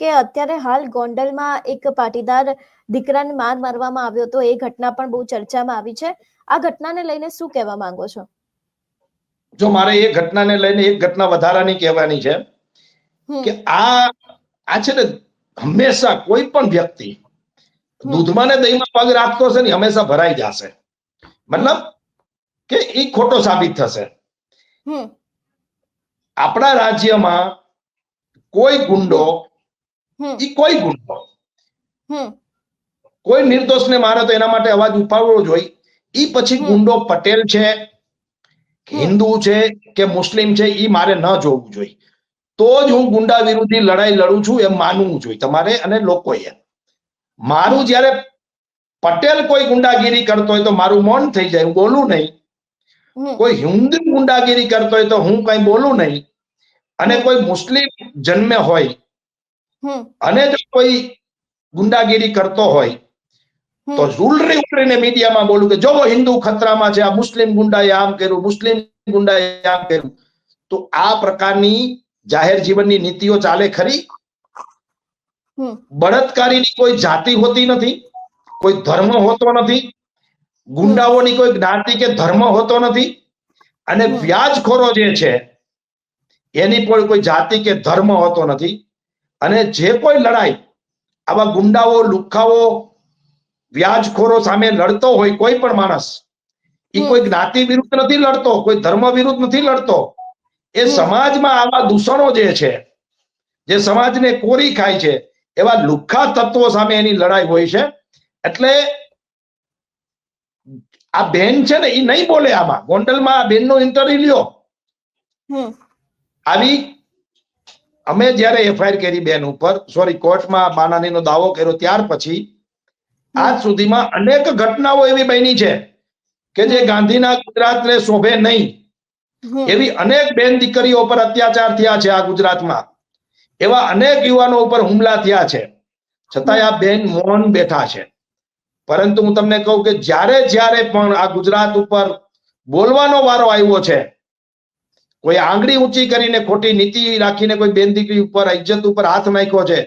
કે અત્યારે હાલ ગોંડલમાં એક પાટીદાર દીકરાને મારવામાં આવ્યો હતો, એ ઘટના પણ બહુ ચર્ચામાં આવી છે. આ ઘટનાને લઈને શું કહેવા માંગો છો? જો મારે એ ઘટનાને લઈને એક ઘટના વધારાની કહેવાની છે કે આ છે ને, હંમેશા કોઈ પણ વ્યક્તિ દૂધમાં ને દહીંમાં પગ રાખતો છે ને હંમેશા ભરાઈ જશે. મતલબ કે એ ખોટો સાબિત થશે. આપણા રાજ્યમાં કોઈ ગુંડો કોઈ નિર્દોષને મારે તો એના માટે અવાજ ઉઠાવવો જોઈએ. ઈ પછી ગુંડો પટેલ છે, હિન્દુ છે કે મુસ્લિમ છે, ઈ મારે ન જોવું જોઈએ. તો જ હું ગુંડા વિરોધી લડાઈ લડું છું એમ માનવું જોઈએ તમારે અને લોકોએ. મારું જ્યારે પટેલ કોઈ ગુંડાગીરી કરતો હોય તો મારું મૌન થઈ જાય, હું બોલું નહીં. કોઈ હિન્દુ ગુંડાગીરી કરતો હોય તો હું કઈ બોલું નહીં. અને કોઈ મુસ્લિમ જન્મે હોય અને જો કોઈ ગુંડાગીરી કરતો હોય તો ઉલરીને મીડિયામાં બોલું કે જો હિન્દુ ખતરામાં છે, આ મુસ્લિમ ગુંડાએ આમ કર્યું, મુસ્લિમ ગુંડાએ આમ કર્યું. તો આ પ્રકારની જાહેર જીવનની નીતિઓ ચાલે ખરી? બળાત્કારીની કોઈ જાતિ હોતી નથી, કોઈ ધર્મ હોતો નથી, ગુંડાઓની કોઈ જ્ઞાતિ કે ધર્મ હોતો નથી, અને વ્યાજખોરો જે છે એની પણ કોઈ જાતિ કે ધર્મ હોતો નથી. અને જે કોઈ લડાઈ આવા ગુંડાઓ, લુખ્ખાઓ, વ્યાજખોરો સામે લડતો હોય કોઈ પણ માણસ, એ કોઈ જ્ઞાતિ વિરુદ્ધ નથી લડતો, કોઈ ધર્મ વિરુદ્ધ નથી લડતો. એ સમાજમાં આવા દૂષણો જે છે, જે સમાજને કોરી ખાય છે, એવા લુખ્ખા તત્વો સામે એની લડાઈ હોય છે. એટલે આ બેન છે ને એ નહીં બોલે. આમાં ગોંડલમાં આ બેનનો ઇન્ટરવ્યુ લ્યો. આવી અમે જયારે એફઆઈઆર કરી બેન ઉપર, સોરી કોર્ટમાં માનહાનિનો દાવો કર્યો, ત્યાર પછી આજ સુધીમાં અનેક ઘટનાઓ એવી બની છે કે જે ગાંધીના ગુજરાતને શોભે નહીં. એવી અનેક બેન દીકરીઓ પર અત્યાચાર થયા છે આ ગુજરાતમાં. એવા અનેક યુવાનો ઉપર હુમલા થયા છે, છતાંય આ બેન મૌન બેઠા છે. પરંતુ હું તમને કહું કે જ્યારે પણ આ ગુજરાત ઉપર બોલવાનો વારો આવ્યો છે, કોઈ આંગળી ઊંચી કરીને ખોટી નીતિ રાખીને કોઈ બેન દીકરી ઉપર, ઇજ્જત ઉપર હાથ નાખ્યો છે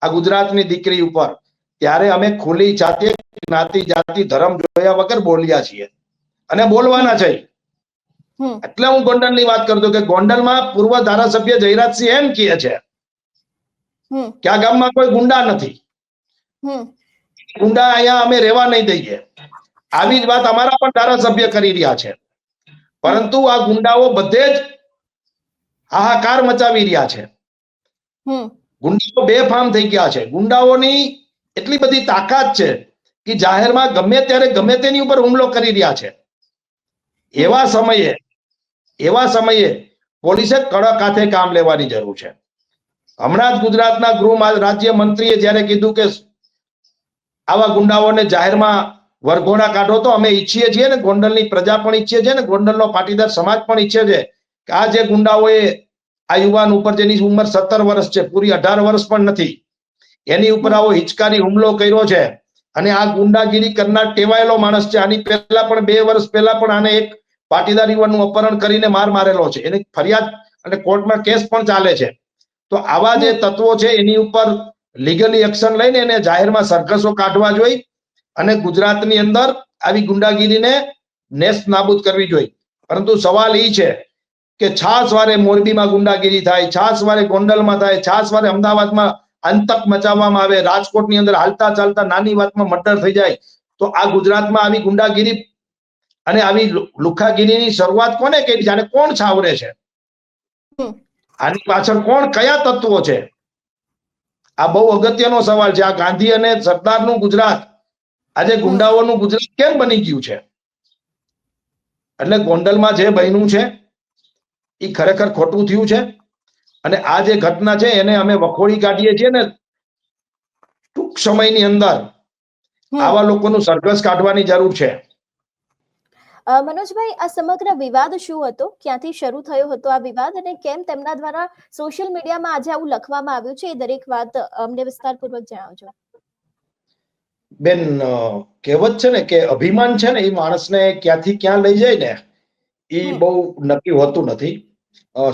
આ ગુજરાતની દીકરી ઉપર, ત્યારે અમે ખુલ્લી જાતે જ્ઞાતિ, જાતિ, ધર્મ જોયા વગર બોલ્યા છીએ અને બોલવાના છે. એટલે હું ગોંડલની વાત કરતો કે ગોંડલમાં પૂર્વ ધારાસભ્ય જયરાજસિંહ એમ કહે છે કે આ ગામમાં કોઈ ગુંડા નથી, ગુંડા અહીંયા અમે રહેવા નહીં દઈએ. આવી જ વાત અમારા પણ ધારાસભ્ય કરી રહ્યા છે. પરંતુ આ ગુંડાઓ બધે જ હાહાકાર મચાવી રહ્યા છે. ગુંડાઓ બેફામ થઈ ગયા છે. ગુંડાઓની એટલી બધી તાકાત છે કે જાહેરમાં ગમે ત્યારે ગમે તેની ઉપર હુમલો કરી રહ્યા છે. એવા સમયે પોલીસે કડક હાથે કામ લેવાની જરૂર છે. હમણાં જ ગુજરાતના ગૃહ રાજ્ય મંત્રીએ જયારે કીધું કે આવા ગુંડાઓને જાહેરમાં વરઘોડા કાઢો, તો અમે ઈચ્છીએ છીએ ને, ગોંડલની પ્રજા પણ ઈચ્છે છે ને, ગોંડલનો પાટીદાર સમાજ પણ ઈચ્છે છે કે આ જે ગુંડાઓએ આ યુવાન ઉપર, જેની ઉંમર 17 વર્ષ છે, પૂરી 18 વર્ષ પણ નથી, એની ઉપર આવો હિચકારી હુમલો કર્યો છે. અને આ ગુંડાગીરી કરનાર ટેવાયેલો માણસ છે. આની પહેલા પણ 2 વર્ષ પહેલા પણ આને એક પાટીદાર યુવાનનું અપહરણ કરીને મારેલો છે. એની ફરિયાદ અને કોર્ટમાં કેસ પણ ચાલે છે. તો આવા જે તત્વો છે એની ઉપર લીગલી એક્શન લઈને એને જાહેરમાં સરઘસો કાઢવા જોઈએ અને ગુજરાતની અંદર આવી ગુંડાગીરીને નેસ્ત નાબૂદ કરવી જોઈએ. પરંતુ સવાલ એ છે કે છાસવારે મોરબીમાં ગુંડાગીરી થાય, છાસવારે ગોંડલમાં થાય, છાસવારે અમદાવાદમાં આતંક મચાવવામાં આવે, રાજકોટની અંદર હાલતા ચાલતા નાની વાતમાં મર્ડર થઈ જાય. તો આ ગુજરાતમાં આવી ગુંડાગીરી અને આવી લુખાગીરીની શરૂઆત કોને કરી? જાણે કોણ છાવરે છે? આની પાછળ કોણ, કયા તત્વો છે? આ બહુ અગત્યનો સવાલ છે. આ ગાંધી અને સરદારનું ગુજરાત આજે ગુંડાઓનું ગુજરાત કેમ બની ગયું છે? એટલે ગોંડલમાં જે બન્યું છે એ ખરેખર ખોટું થયું છે. અને આ જે ઘટના છે એને અમે વખોડી કાઢીએ છીએ ને, ટૂંક સમયની અંદર આવા લોકોનું સરઘસ કાઢવાની જરૂર છે. મનોજભાઈ, આ સમગ્ર વિવાદ શું હતો? ક્યાંથી શરૂ થયો હતો આ વિવાદ, અને કેમ તેમના દ્વારા સોશિયલ મીડિયામાં આજે આવું લખવામાં આવ્યું છે? એ દરેક વાત અમને વિસ્તારપૂર્વક જણાવજો. બેન, કહેવત છે ને કે અભિમાન છે ને એ માણસને ક્યાંથી ક્યાં લઈ જાય ને એ બહુ નક્કી હોતું નથી.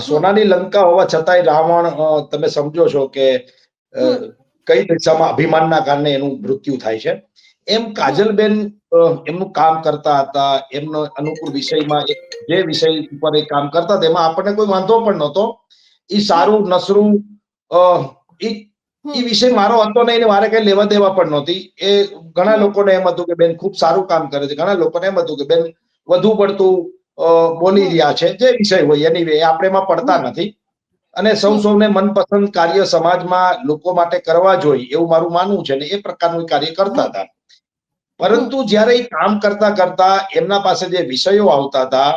સોનાની લંકા હોવા છતાંય રાવણ, તમે સમજો છો કે કઈ દિશામાં અભિમાનના કારણે એનું મૃત્યુ થાય છે. એમ કાજલબેન એમનું કામ કરતા હતા, એમનો અનુકૂળ વિષયમાં જે વિષય ઉપર એ કામ કરતા હતા એમાં આપણને કોઈ વાંધો પણ નહોતો. એ સારું નસરું એ વિષય મારો હતો નહીં, મારે કઈ લેવા દેવા પણ નહોતી. એ ઘણા લોકોને એમ હતું કે બેન ખૂબ સારું કામ કરે છે, ઘણા લોકોને એમ હતું કે બેન વધુ પડતું બોલી રહ્યા છે. જે વિષય હોય એની વે આપણે એમાં પડતા નથી અને સૌને મનપસંદ કાર્ય સમાજમાં લોકો માટે કરવા જોઈએ એવું મારું માનવું છે ને એ પ્રકારનું કાર્ય કરતા હતા. પરંતુ જ્યારે એ કામ કરતા કરતા એમના પાસે જે વિષયો આવતા હતા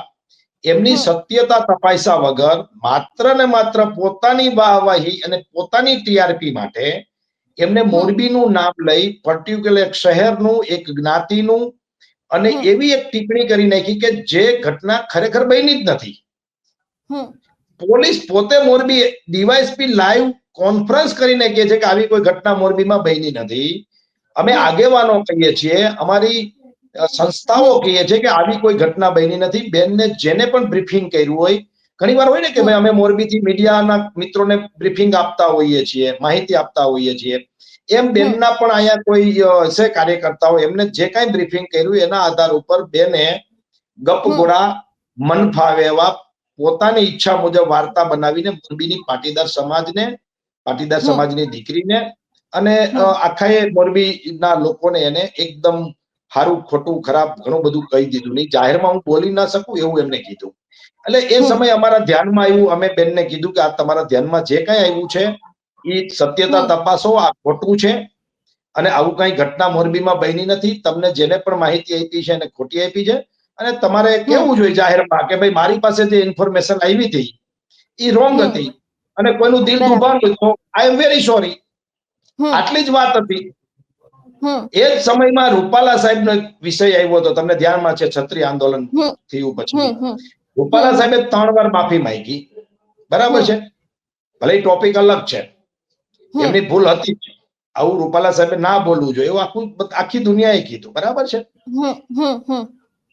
એમની સત્યતા તપાસ્યા વગર માત્ર ને માત્ર પોતાની વાહવાહી અને પોતાની ટીઆરપી માટે એમને મોરબીનું નામ લઈ પર્ટિક્યુલર એક શહેરનું, એક જ્ઞાતિનું અને એવી એક ટિપ્પણી કરી નાખી કે જે ઘટના ખરેખર બની જ નથી. પોલીસ પોતે મોરબી ડીવાયએસપી લાઈવ કોન્ફરન્સ કરીને કહે છે કે આવી કોઈ ઘટના મોરબીમાં બની નથી. અમે આગેવાનો કહીએ છીએ, અમારી સંસ્થાઓ કહીએ છીએ કે આવી કોઈ ઘટના બની નથી. બેનને જેને પણ બ્રીફિંગ કર્યું હોય, ઘણીવાર હોય ને કે ભાઈ અમે મોરબીથી મીડિયાના મિત્રોને બ્રીફિંગ આપતા હોઈએ છીએ, માહિતી આપતા હોઈએ છીએ, એમ બેનના પણ અહીંયા કોઈ હશે કાર્યકર્તાઓ, એમને જે કાંઈ બ્રીફિંગ કર્યું એના આધાર ઉપર બેને ગપગોળા મન ફાવે એવા પોતાની ઈચ્છા મુજબ વાર્તા બનાવીને મોરબીની પાટીદાર સમાજની દીકરીને અને આખા મોરબીના લોકોને એને એકદમ સારું ખોટું ખરાબ ઘણું બધું કહી દીધું. નહીં જાહેરમાં હું બોલી ના શકું એવું એમને કીધું. એટલે એ સમયે અમારા ધ્યાનમાં આવ્યું, અમે બેનને કીધું કે આ તમારા ધ્યાનમાં જે કઈ આવ્યું છે એ સત્યતા તપાસો, આ ખોટું છે અને આવું કઈ ઘટના મોરબીમાં બની નથી. તમને જેને પણ માહિતી આપી છે એને ખોટી આપી છે અને તમારે કેવું જોઈએ જાહેરમાં કે ભાઈ મારી પાસે જે ઇન્ફોર્મેશન આવી હતી એ રોંગ હતી અને કોઈનું દિલ દુભાણું તો આઈ એમ વેરી સોરી. આટલી જ વાત હતી. એ જ સમયમાં રૂપાલા સાહેબનો એક વિષય આવ્યો હતો, તમને ધ્યાનમાં છે, ક્ષત્રિય આંદોલન થયું પછી રૂપાલા સાહેબે 3 વાર માફી માંગી. બરાબર છે, ભલે ટોપિક અલગ છે, એમની ભૂલ હતી, આવું રૂપાલા સાહેબે ના બોલવું જોઈએ એવું આખી દુનિયાએ કીધું. બરાબર છે,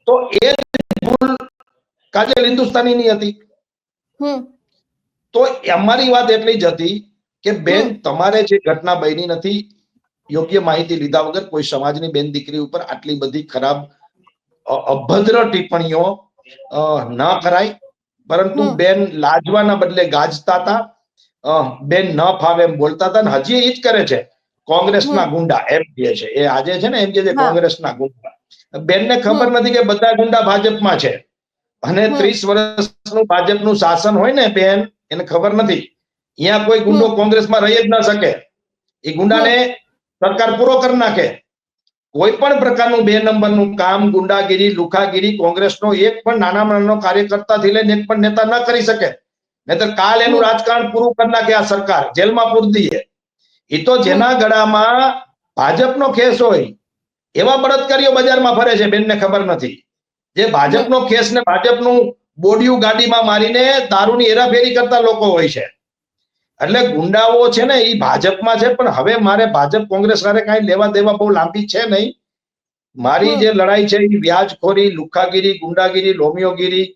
તો એ ભૂલ કાજલ હિન્દુસ્તાનીની હતી. તો અમારી વાત એટલી જ હતી કે બેન તમારે જે ઘટના બની નથી, યોગ્ય માહિતી લીધા વગર કોઈ સમાજની બેન દીકરી ઉપર આટલી બધી ખરાબ અભદ્ર ટિપ્પણીઓ ન કરાય. પરંતુ બેન લાજવાના બદલે ગાજતા હતા, બેન ન ફાવે એમ બોલતા હતા ને હજી એ જ કરે છે. કોંગ્રેસના ગુંડા એમ કહે છે, એ આજે છે ને એમ કે છે કોંગ્રેસના ગુંડા. બેનને ખબર નથી કે બધા ગુંડા ભાજપમાં છે અને 30 વર્ષનું ભાજપનું શાસન હોય ને બેન, એને ખબર નથી અહીંયા કોઈ ગુંડો કોંગ્રેસમાં રહી જ ન શકે. એ ગુંડાને સરકાર પૂરો કરી નાખે. કોઈ પણ પ્રકારનું 2 નંબરનું કામ, ગુંડાગીરી, લુખાગીરી કોંગ્રેસનો એક પણ નાનામાં નાનો કાર્યકર્તાથી લઈને એક પણ નેતા ન કરી શકે. નહીતર કાલ એનું રાજકારણ પૂરું કરી નાખે આ સરકાર, જેલમાં પૂરી દે. એ તો જેના ગળામાં ભાજપનો ખેસ હોય એવા બળાત્કારીઓ બજારમાં ફરે છે, બેનને ખબર નથી. જે ભાજપનો ખેસ ને ભાજપનું બોડિયું ગાડીમાં મારીને દારૂની હેરાફેરી કરતા લોકો હોય છે. એટલે ગુંડાઓ છે ને એ ભાજપમાં છે, પણ હવે મારે ભાજપ કોંગ્રેસ સાથે કાંઈ લેવા દેવા બહુ લાંબી છે નહીં. મારી જે લડાઈ છે એ વ્યાજખોરી, લુખાગીરી, ગુંડાગીરી, લોમિયોગીરી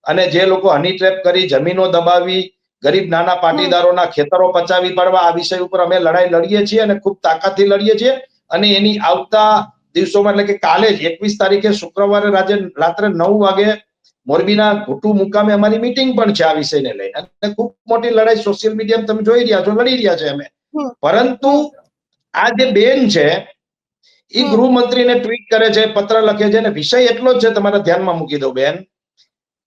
અને જે લોકો હની ટ્રેપ કરી, જમીનો દબાવી, ગરીબ નાના પાટીદારોના ખેતરો પચાવી પાડવા, આ વિષય ઉપર અમે લડાઈ લડીએ છીએ અને ખૂબ તાકાતથી લડીએ છીએ. અને એની આવતા દિવસોમાં એટલે કે કાલે જ 21 તારીખે શુક્રવારે રાત્રે 9 વાગે મોરબીના ઘોટુ મુકામે અમારી મીટિંગ પણ છે આ વિષયને લઈને. અને ખૂબ મોટી લડાઈ સોશિયલ મીડિયામાં તમે જોઈ રહ્યા છો, લડી રહ્યા છે અમે. પરંતુ આ જે બેન છે એ ગૃહમંત્રીને ટ્વીટ કરે છે, પત્ર લખે છે અને વિષય એટલો જ છે, તમારા ધ્યાનમાં મૂકી દઉં બેન,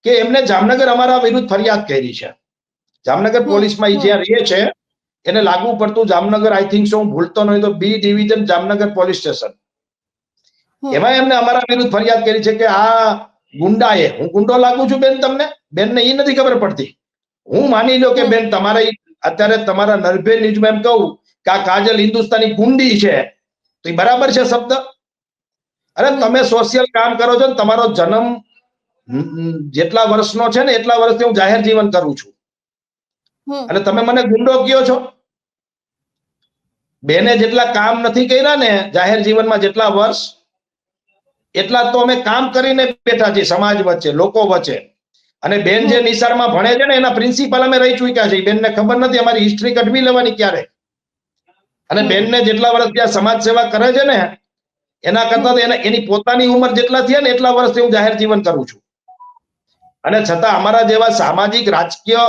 કે એમને જામનગર અમારા વિરુદ્ધ ફરિયાદ કરી છે. જામનગર પોલીસમાં એ જ્યાં રહે છે એને લાગુ પડતું જામનગર, આઈ થિંક સો હું ભૂલતો નહીં તો B division Jamnagar police station, એમાં એમને અમારા વિરુદ્ધ ફરિયાદ કરી છે કે આ ગુંડાએ, હું ગુંડો લાગુ છું બેન તમને? બેનને એ નથી ખબર પડતી. હું માની લો કે બેન તમારે અત્યારે તમારા નર્ભે ન્યૂઝમાં એમ કહું કે આ કાજલ હિન્દુસ્તાની ગુંડી છે, તો એ બરાબર છે શબ્દ? અરે તમે સોશિયલ કામ કરો છો ને, તમારો જન્મ જેટલા વર્ષનો છે ને એટલા વર્ષથી હું જાહેર જીવન કરું છું અને તમે મને ગુંડો કહો છો? બેને જેટલા કામ નથી કર્યા ને જાહેર જીવનમાં જેટલા વર્ષ, એટલા તો અમે કામ કરીને બેઠા છીએ સમાજ વચ્ચે, લોકો વચ્ચે. અને બેન જે નિશાળમાં ભણે છે ને એના પ્રિન્સિપલ અમે રહી ચૂક્યા છે. બેનને ખબર નથી અમારી હિસ્ટ્રી કઢવી લેવાની ક્યારે. અને બેનને જેટલા વર્ષ ત્યાં સમાજ સેવા કરે છે ને એના કરતા તો એની પોતાની ઉંમર જેટલા થયા ને એટલા વર્ષથી હું જાહેર જીવન કરું છું. અને છતાં અમારા જેવા સામાજિક રાજકીય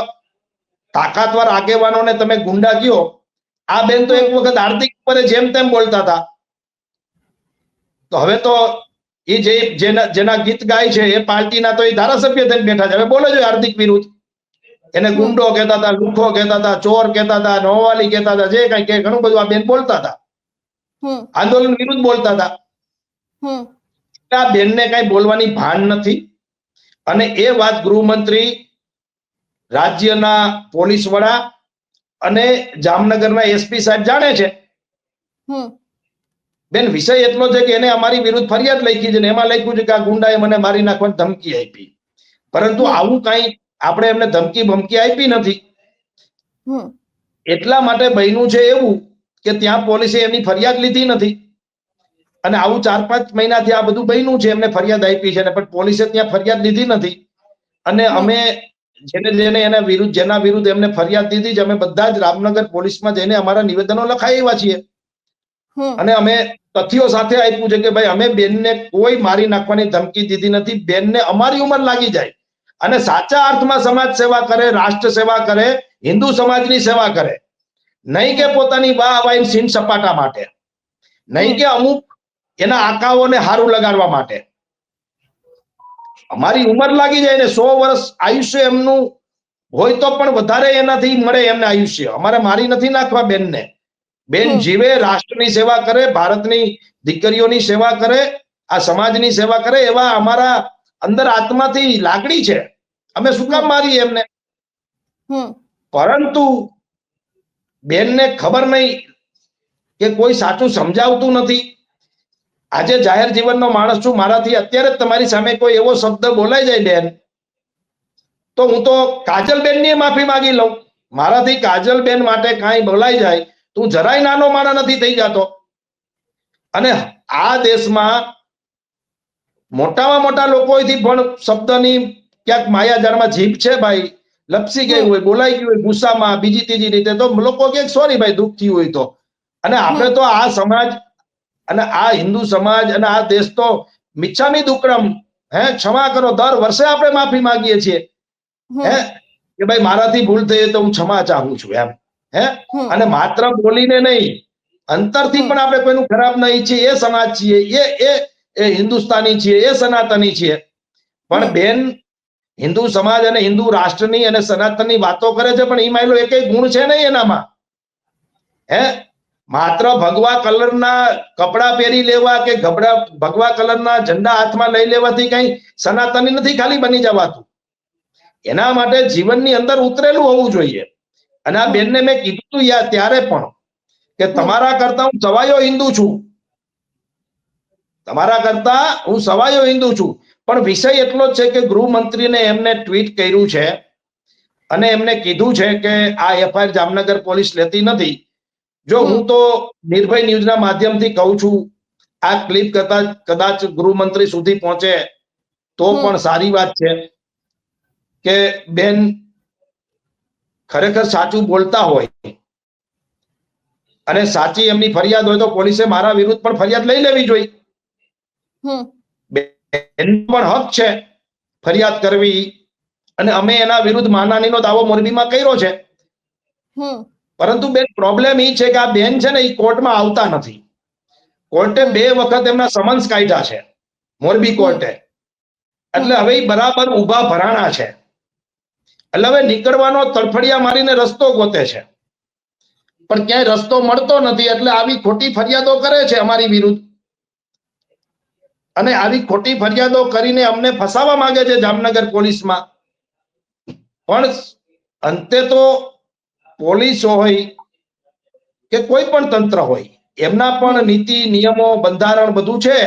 તાકાતવાર આગેવાનોને તમે ગુંડા કયો. આ બેન તો એક વખત હાર્દિક ઉપર જેમ તેમ બોલતા હતા, તો હવે તો એ જેના ગીત ગાય છે એ પાર્ટીના તો એ ધારાસભ્ય થઈને બેઠા છે. હવે બોલે છે હાર્દિક વિરુદ્ધ. એને ગુંડો કહેતા હતા, લુખો કહેતા હતા, ચોર કહેતા હતા, નોવાલી કહેતા હતા, જે કઈ કે ઘણું બધું આ બેન બોલતા હતા. આંદોલન વિરુદ્ધ બોલતા હતા. આ બેનને કઈ બોલવાની ભાન નથી. અને એ વાત ગૃહમંત્રી, રાજ્યના પોલીસ વડા અને જામનગરના એસપી સાહેબ જાણે છે. બેન, વિષય એટલો છે કે એને અમારી વિરુદ્ધ ફરિયાદ લખી છે ને એમાં લખ્યું છે કે આ ગુંડાએ મને મારી નાખવાની ધમકી આપી. પરંતુ આવું કઈ આપણે એમને ધમકી બમકી આપી નથી. એટલા માટે બન્યું છે એવું કે ત્યાં પોલીસે એમની ફરિયાદ લીધી નથી. અને આવું 4-5 મહિનાથી આ બધું બન્યું છે, એમને ફરિયાદ આપી છે પણ પોલીસે ત્યાં ફરિયાદ લીધી નથી. અને અમે જેના વિરુદ્ધ એમને ફરિયાદ દીધી છે, અમે બધા જ રામનગર પોલીસમાં જઈને અમારા નિવેદનો લખાવ્યા છીએ. અને અમે તથ્યો સાથે આપ્યું છે કે ભાઈ અમે બેનને કોઈ મારી નાખવાની ધમકી દીધી નથી. બેનને અમારી ઉંમર લાગી જાય અને સાચા અર્થમાં સમાજ સેવા કરે, રાષ્ટ્ર સેવા કરે, હિન્દુ સમાજની સેવા કરે, નહીં કે પોતાની વાહ સીન સપાટા માટે, નહીં કે અમુક એના આકાઓને હારું લગાડવા માટે. અમારી ઉંમર લાગી જાય ને 100 વર્ષ આયુષ્ય એમનું હોય તો પણ વધારે એનાથી મળે એમને આયુષ્ય. અમારે મારી નથી નાખવા બેનને. બેન જીવે, રાષ્ટ્રની સેવા કરે, ભારતની દીકરીઓની સેવા કરે, આ સમાજની સેવા કરે, એવા અમારા અંદર આત્માથી લાગણી છે. અમે શું કામ મારીએ એમને? પરંતુ બેનને ખબર નહીં કે કોઈ સાચું સમજાવતું નથી. આજે જાહેર જીવનનો માણસ છું, મારાથી અત્યારે જ તમારી સામે કોઈ એવો શબ્દ બોલાઈ જાય બેન, તો હું તો કાજલબેનની માફી માંગી લઉં. મારાથી કાજલબેન માટે કાંઈ બોલાઈ જાય તું જરાય નાનો માણસ નથી થઈ જતો. અને આ દેશમાં મોટામાં મોટા લોકોથી પણ શબ્દની ક્યાંક માયાજાળમાં જીભ છે ભાઈ, લપસી ગઈ હોય, બોલાઈ ગયું હોય ગુસ્સામાં, બીજી ત્રીજી રીતે, તો લોકો કે સોરી ભાઈ, દુઃખ થયું હોય તો. અને આપણે તો આ સમાજ અને આ હિન્દુ સમાજ અને આ દેશ તો મિચ્છામી દુક્કડમ, ક્ષમા કરો, દર વર્ષે આપણે માફી માંગીએ છીએ. કે ભાઈ મારાથી ભૂલ થઈ તો હું ક્ષમા ચાહું છું એમ. અને માત્ર બોલીને નહીં, અંતરથી પણ આપણે કોઈનું ખરાબ નહીં ઈચ્છીએ. એ સમાજ છીએ, એ હિન્દુસ્તાની છીએ, એ સનાતની છીએ. પણ બેન હિન્દુ સમાજ અને હિન્દુ રાષ્ટ્રની અને સનાતનની વાતો કરે છે, પણ એમાં એનો એકેય ગુણ છે નહીં એનામાં. માત્ર ભગવા કલરના કપડા પહેરી લેવા કે ભગવા કલરના ઝંડા હાથમાં લઈ લેવાથી કઈ સનાતની નથી ખાલી બની જવાતું. એના માટે જીવનની અંદર ઉતરેલું હોવું જોઈએ. અને આ બેનને મેં કીધું તું ત્યારે પણ કે તમારા કરતા હું સવાયો હિન્દુ છું, તમારા કરતા હું સવાયો હિન્દુ છું. પણ વિષય એટલો જ છે કે ગૃહમંત્રીને એમને ટ્વીટ કર્યું છે અને એમને કીધું છે કે આ એફઆઈઆર જામનગર પોલીસ લેતી નથી. જો હું તો નિર્ભય ન્યૂઝના માધ્યમથી કહું છું, આ ક્લિપ કદાચ ગૃહમંત્રી સુધી પહોંચે તો પણ સારી વાત છે કે બેન ખરેખર સાચું બોલતા હોય અને સાચી એમની ફરિયાદ હોય તો પોલીસે મારા વિરુદ્ધ પણ ફરિયાદ લઈ લેવી જોઈએ. બેન પણ હક છે ફરિયાદ કરવી. અને અમે એના વિરુદ્ધ માનહાનિનો દાવો મોરબીમાં કર્યો છે. પરંતુ બેન પ્રોબ્લેમ એ છે કે આ બેન છે ને એ કોર્ટમાં આવતા નથી. કોર્ટે 2 વખત એમના સમન્સ કાઢ્યા છે, મોરબી કોર્ટે. એટલે હવે એ બરાબર ઉભા ભરાણા છે. એટલે હવે નીકળવાનો તડફડિયા મારીને રસ્તો ગોતે છે, પણ ક્યાંય રસ્તો મળતો નથી. એટલે આવી ખોટી ફરિયાદો કરે છે અમારી વિરુદ્ધ. અને આવી ખોટી ફરિયાદો કરીને અમને ફસાવા માંગે છે જામનગર પોલીસમાં. પણ અંતે તો પોલીસ હોય કે કોઈ પણ તંત્ર હોય, એમના પણ નીતિ નિયમો બંધારણ બધું છે.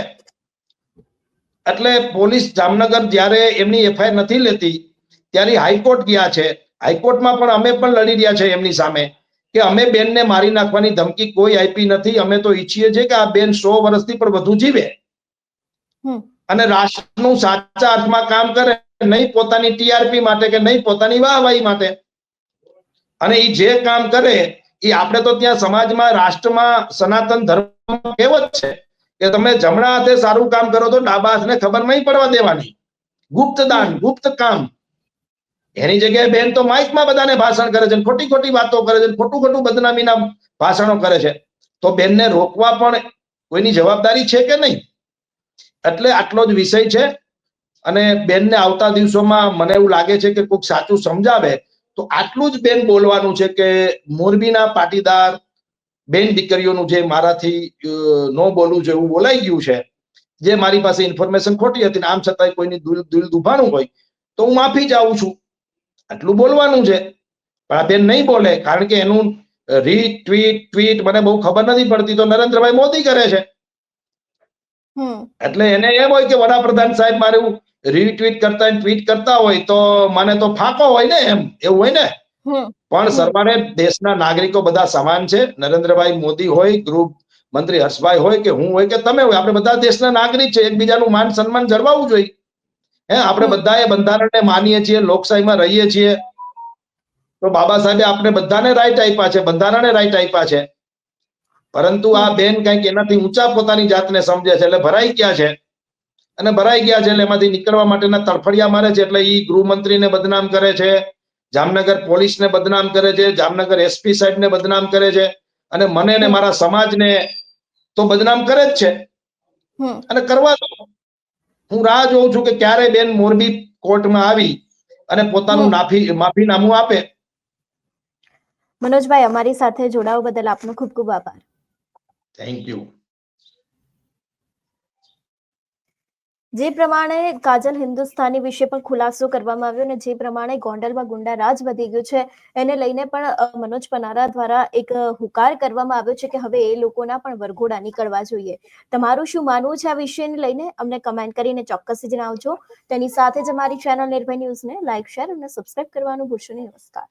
એટલે પોલીસ જામનગર જ્યારે એમની એફઆઈઆર નથી લેતી ત્યારે હાઈકોર્ટ ગયા છે. હાઈકોર્ટમાં પણ અમે પણ લડી રહ્યા છે એમની સામે કે અમે બેનને મારી નાખવાની ધમકી કોઈ આપી નથી. અમે તો ઈચ્છીએ છીએ કે આ બેન 100 વર્ષથી પણ વધુ જીવે અને રાષ્ટ્રનું સાચા અર્થમાં કામ કરે, નહીં પોતાની ટીઆરપી માટે કે નહીં પોતાની વાહવાહી માટે. અને એ જે કામ કરે એ આપણે તો ત્યાં સમાજમાં, રાષ્ટ્રમાં, સનાતન ધર્મ કહેવત છે કે તમે જમણા હાથે સારું કામ કરો તો ડાબા હાથને ખબર નહીં પડવા દેવાની. ગુપ્ત દાન, ગુપ્ત કામ. એની જગ્યાએ બેન તો માઇકમાં બધાને ભાષણ કરે છે, ખોટી ખોટી વાતો કરે છે, ખોટું ખોટું બદનામીના ભાષણો કરે છે. તો બેનને રોકવા પણ કોઈની જવાબદારી છે કે નહીં? એટલે આટલો જ વિષય છે. અને બેનને આવતા દિવસોમાં મને એવું લાગે છે કે કોઈક સાચું સમજાવે તો આટલું જ બેન બોલવાનું છે કે મોરબીના પાટીદાર બેન દીકરીઓનું જે મારાથી ન બોલવું જોઈએ એવું બોલાઈ ગયું છે, જે મારી પાસે ઇન્ફોર્મેશન ખોટી હતી, આમ છતાંય કોઈની દિલ દુભાણું હોય તો હું માફી ચાહું છું. આટલું બોલવાનું છે. પણ આ બેન નહીં બોલે, કારણ કે એનું ટ્વીટ મને બહુ ખબર નથી પડતી, તો નરેન્દ્રભાઈ મોદી કરે છે. એટલે એને એમ હોય કે વડાપ્રધાન સાહેબ મારું રીટ્વીટ કરતા ટ્વીટ કરતા હોય તો મને તો ફાંકો હોય ને, એમ એવું હોય ને. પણ સરવારે દેશના નાગરિકો બધા સમાન છે. નરેન્દ્રભાઈ મોદી હોય, ગૃહ મંત્રી હર્ષભાઈ હોય કે હું હોય કે તમે હોય, આપણે બધા દેશના નાગરિક છે. એકબીજાનું માન સન્માન જળવાવું જોઈએ. આપણે બધા એ બંધારણને માનીએ છીએ, લોકશાહીમાં રહીએ છીએ. તો બાબા સાહેબે આપણે બધાને રાઈટ આપ્યા છે, બંધારણે રાઈટ આપ્યા છે. પરંતુ આ બેન કંઈક એનાથી ઊંચા પોતાની જાતને સમજે છે, એટલે ભરાઈ ગયા છે. અને ભરાઈ ગયા છે એટલે એમાંથી નીકળવા માટેના તડફડિયા મારે છે. એટલે ઈ ગૃહમંત્રીને બદનામ કરે છે, જામનગર પોલીસને બદનામ કરે છે, જામનગર એસપી સાહેબને બદનામ કરે છે, અને મને ને મારા સમાજને તો બદનામ કરે જ છે. અને કરવા દો. હું રાહ જોઉં છું કે ક્યારે બેન મોરબી કોર્ટમાં આવી અને પોતાનું માફીનામું આપે. મનોજભાઈ, અમારી સાથે જોડાવા બદલ આપનો ખૂબ ખૂબ આભાર. Thank you. જે પ્રમાણે કાજલ હિન્દુસ્તાની વિશે પણ ખુલાસો કરવામાં આવ્યો અને જે પ્રમાણે ગોંડલમાં ગુંડા રાજ વધી ગયું છે, એને લઈને પણ મનોજ પનારા દ્વારા એક હુકાર કરવામાં આવ્યો છે કે હવે એ લોકોના પણ વરઘોડા નીકળવા જોઈએ. તમારું શું માનવું છે આ વિષયને લઈને? અમને કમેન્ટ કરીને ચોક્કસથી જણાવજો. તેની સાથે જ અમારી ચેનલ નિર્ભય ન્યૂઝને લાઇક, શેર અને સબસ્ક્રાઇબ કરવાનું ભૂલશો નહીં. નમસ્કાર.